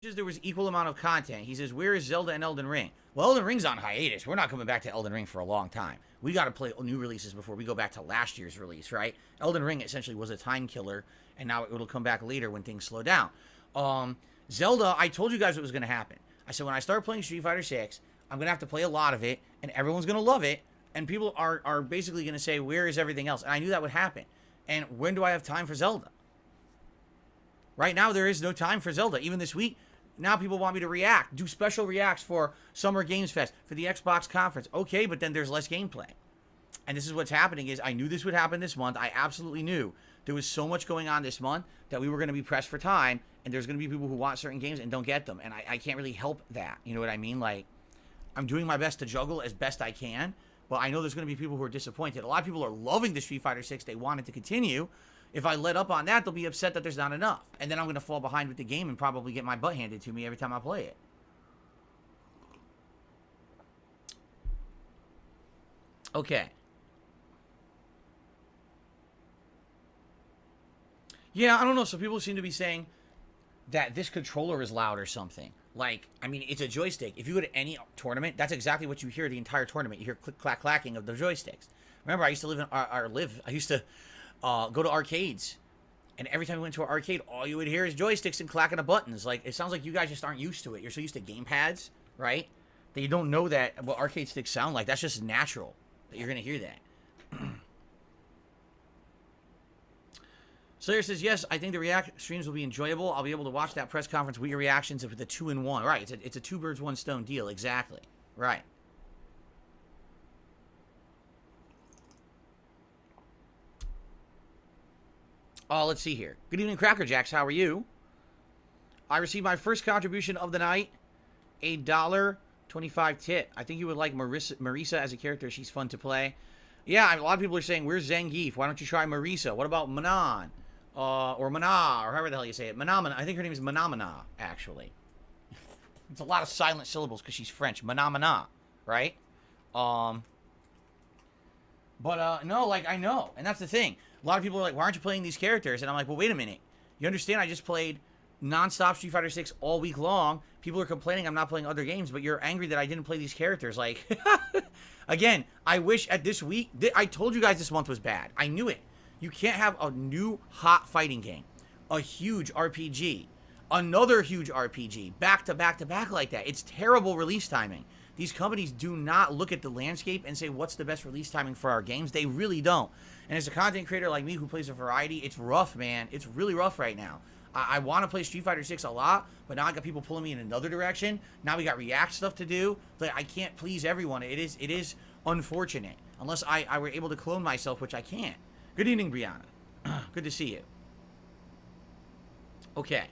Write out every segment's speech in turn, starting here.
there was equal amount of content. He says, where is Zelda and Elden Ring? Well, Elden Ring's on hiatus. We're not coming back to Elden Ring for a long time. We got to play new releases before we go back to last year's release, right? Elden Ring essentially was a time killer, and now it'll come back later when things slow down. Zelda, I told you guys what was going to happen. I said when I start playing Street Fighter 6, I'm going to have to play a lot of it, and everyone's going to love it, and people are basically going to say, where is everything else? And I knew that would happen. And when do I have time for Zelda? Right now, there is no time for Zelda. Even this week, now people want me to react, do special reacts for Summer Games Fest, for the Xbox conference. Okay, but then there's less gameplay. And this is what's happening is I knew this would happen this month. I absolutely knew there was so much going on this month that we were going to be pressed for time, and there's going to be people who want certain games and don't get them. And I can't really help that. You know what I mean? Like, I'm doing my best to juggle as best I can, but I know there's going to be people who are disappointed. A lot of people are loving the Street Fighter 6. They want it to continue. If I let up on that, they'll be upset that there's not enough. And then I'm going to fall behind with the game and probably get my butt handed to me every time I play it. Okay. Yeah, I don't know. So people seem to be saying that this controller is loud or something. Like, I mean, it's a joystick. If you go to any tournament, that's exactly what you hear the entire tournament. You hear click, clack, clacking of the joysticks. Remember, I used to live in I used to go to arcades, and every time we went to an arcade, all you would hear is joysticks and clacking of buttons. Like, it sounds like you guys just aren't used to it. You're so used to game pads, right? That you don't know that what arcade sticks sound like. That's just natural that you're gonna hear that. Slayer says, yes, I think the react streams will be enjoyable. I'll be able to watch that press conference with your reactions with a 2-in-1. Right, it's a two birds, one stone deal. Exactly. Right. Let's see here. Good evening, Cracker Jacks. How are you? I received my first contribution of the night. $1.25 tip. I think you would like Marisa as a character. She's fun to play. Yeah, a lot of people are saying, where's Zangief? Why don't you try Marisa? What about Manon? Or Mana, or however the hell you say it. Manamana. I think her name is Manamana, actually. It's a lot of silent syllables because she's French. Manamana, right? No, like, I know. And that's the thing. A lot of people are like, why aren't you playing these characters? And I'm like, well, wait a minute. You understand I just played non-stop Street Fighter 6 all week long. People are complaining I'm not playing other games, but you're angry that I didn't play these characters. Like, again, I wish at this week, I told you guys this month was bad. I knew it. You can't have a new hot fighting game, a huge RPG, another huge RPG, back to back to back like that. It's terrible release timing. These companies do not look at the landscape and say, what's the best release timing for our games? They really don't. And as a content creator like me who plays a variety, it's rough, man. It's really rough right now. I want to play Street Fighter 6 a lot, but now I got people pulling me in another direction. Now we got React stuff to do. Like, I can't please everyone. It is unfortunate. Unless I were able to clone myself, which I can't. Good evening, Brianna. Good to see you. Okay.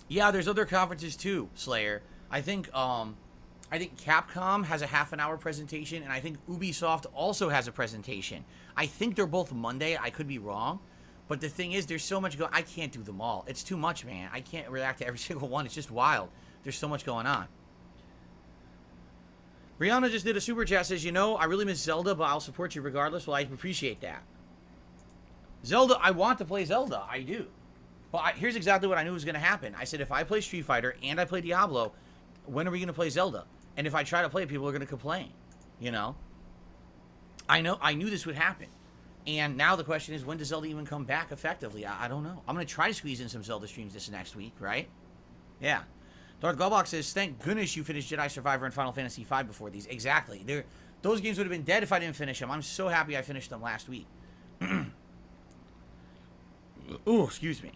Yeah, there's other conferences too, Slayer. I think Capcom has a half-an-hour presentation, and I think Ubisoft also has a presentation. I think they're both Monday. I could be wrong. But the thing is, there's so much I can't do them all. It's too much, man. I can't react to every single one. It's just wild. There's so much going on. Brianna just did a super chat, says, you know, I really miss Zelda, but I'll support you regardless. Well, I appreciate that. Zelda, I want to play Zelda. I do. But here's exactly what I knew was going to happen. I said, if I play Street Fighter and I play Diablo, when are we going to play Zelda? And if I try to play it, people are going to complain. You know? I knew this would happen. And now the question is, when does Zelda even come back effectively? I don't know. I'm going to try to squeeze in some Zelda streams this next week, right? Yeah. Darth Galbach says, thank goodness you finished Jedi Survivor and Final Fantasy V before these. Exactly. Those games would have been dead if I didn't finish them. I'm so happy I finished them last week. Ooh, excuse me.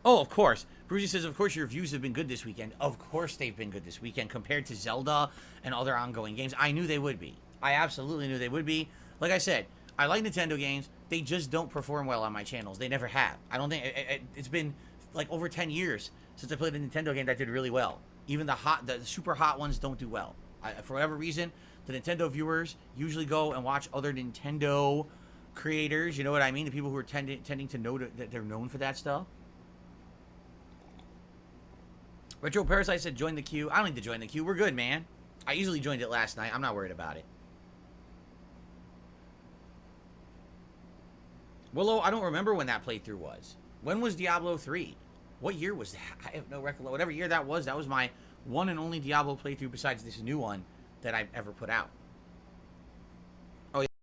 Oh, of course. Brucey says, of course, your reviews have been good this weekend. Of course they've been good this weekend compared to Zelda and other ongoing games. I knew they would be. I absolutely knew they would be. Like I said, I like Nintendo games. They just don't perform well on my channels. They never have. I don't think... It's been like over 10 years since I played a Nintendo game that did really well. Even the super hot ones don't do well. For whatever reason, the Nintendo viewers usually go and watch other Nintendo creators. You know what I mean? The people who are tending to know that they're known for that stuff. Retro Parasite said, join the queue. I don't need to join the queue. We're good, man. I easily joined it last night. I'm not worried about it. Willow, I don't remember when that playthrough was. When was Diablo 3? What year was that? I have no recollection. Whatever year that was my one and only Diablo playthrough besides this new one that I've ever put out.